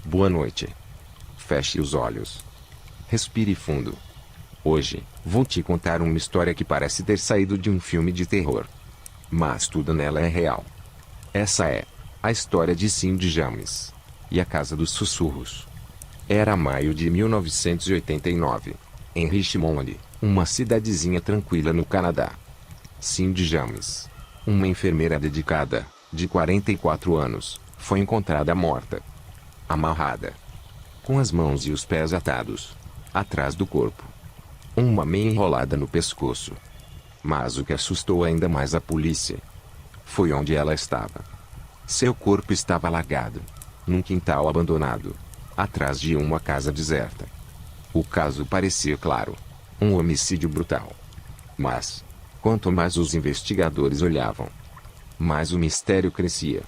Boa noite. Feche os olhos. Respire fundo. Hoje, vou te contar uma história que parece ter saído de um filme de terror. Mas tudo nela é real. Essa é a história de Cindy James e a Casa dos Sussurros. Era maio de 1989, em Richmond, uma cidadezinha tranquila no Canadá. Cindy James, uma enfermeira dedicada, de 44 anos, foi encontrada morta. Amarrada, com as mãos e os pés atados, atrás do corpo. Uma meia enrolada no pescoço. Mas o que assustou ainda mais a polícia foi onde ela estava. Seu corpo estava alagado, num quintal abandonado, atrás de uma casa deserta. O caso parecia claro, um homicídio brutal. Mas, quanto mais os investigadores olhavam, mais o mistério crescia.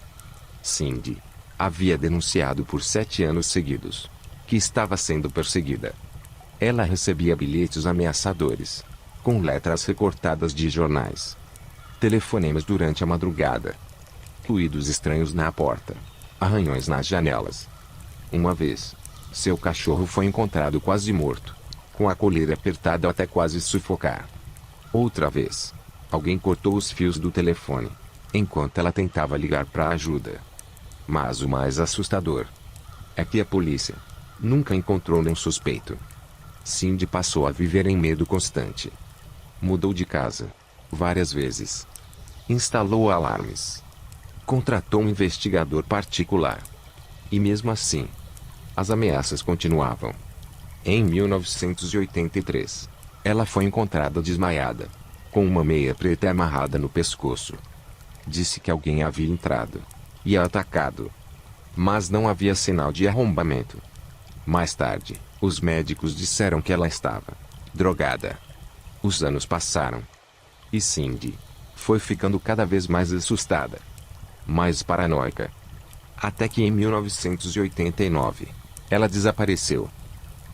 Cindy havia denunciado por 7 anos seguidos que estava sendo perseguida. Ela recebia bilhetes ameaçadores, com letras recortadas de jornais, telefonemas durante a madrugada, ruídos estranhos na porta, arranhões nas janelas. Uma vez, seu cachorro foi encontrado quase morto, com a coleira apertada até quase sufocar. Outra vez, alguém cortou os fios do telefone, enquanto ela tentava ligar para ajuda. Mas o mais assustador é que a polícia nunca encontrou nenhum suspeito. Cindy passou a viver em medo constante. Mudou de casa várias vezes. Instalou alarmes. Contratou um investigador particular. E mesmo assim, as ameaças continuavam. Em 1983, ela foi encontrada desmaiada, com uma meia preta amarrada no pescoço. Disse que alguém havia entrado e a atacado, mas não havia sinal de arrombamento. Mais tarde, os médicos disseram que ela estava drogada. Os anos passaram e Cindy foi ficando cada vez mais assustada, mais paranoica. Até que em 1989, ela desapareceu.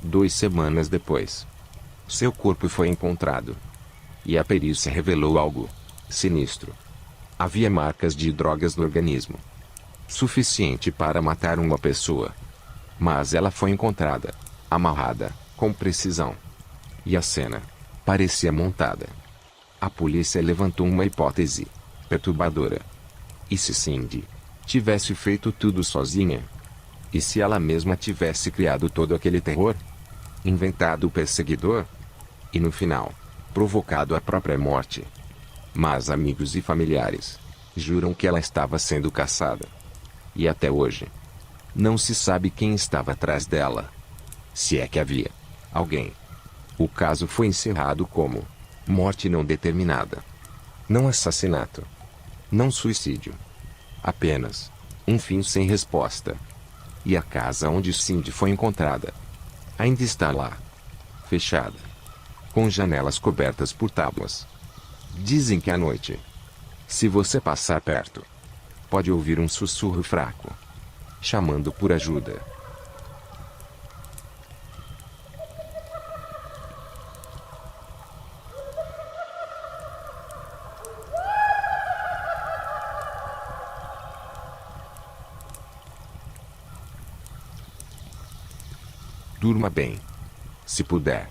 2 semanas depois, seu corpo foi encontrado. E a perícia revelou algo sinistro. Havia marcas de drogas no organismo, suficiente para matar uma pessoa. Mas ela foi encontrada, amarrada, com precisão. E a cena parecia montada. A polícia levantou uma hipótese perturbadora. E se Cindy tivesse feito tudo sozinha? E se ela mesma tivesse criado todo aquele terror? Inventado o perseguidor? E no final, provocado a própria morte? Mas amigos e familiares juram que ela estava sendo caçada. E até hoje, não se sabe quem estava atrás dela. Se é que havia alguém. O caso foi encerrado como morte não determinada. Não assassinato. Não suicídio. Apenas um fim sem resposta. E a casa onde Cindy foi encontrada ainda está lá, fechada, com janelas cobertas por tábuas. Dizem que à noite, se você passar perto, pode ouvir um sussurro fraco, chamando por ajuda. Durma bem, se puder.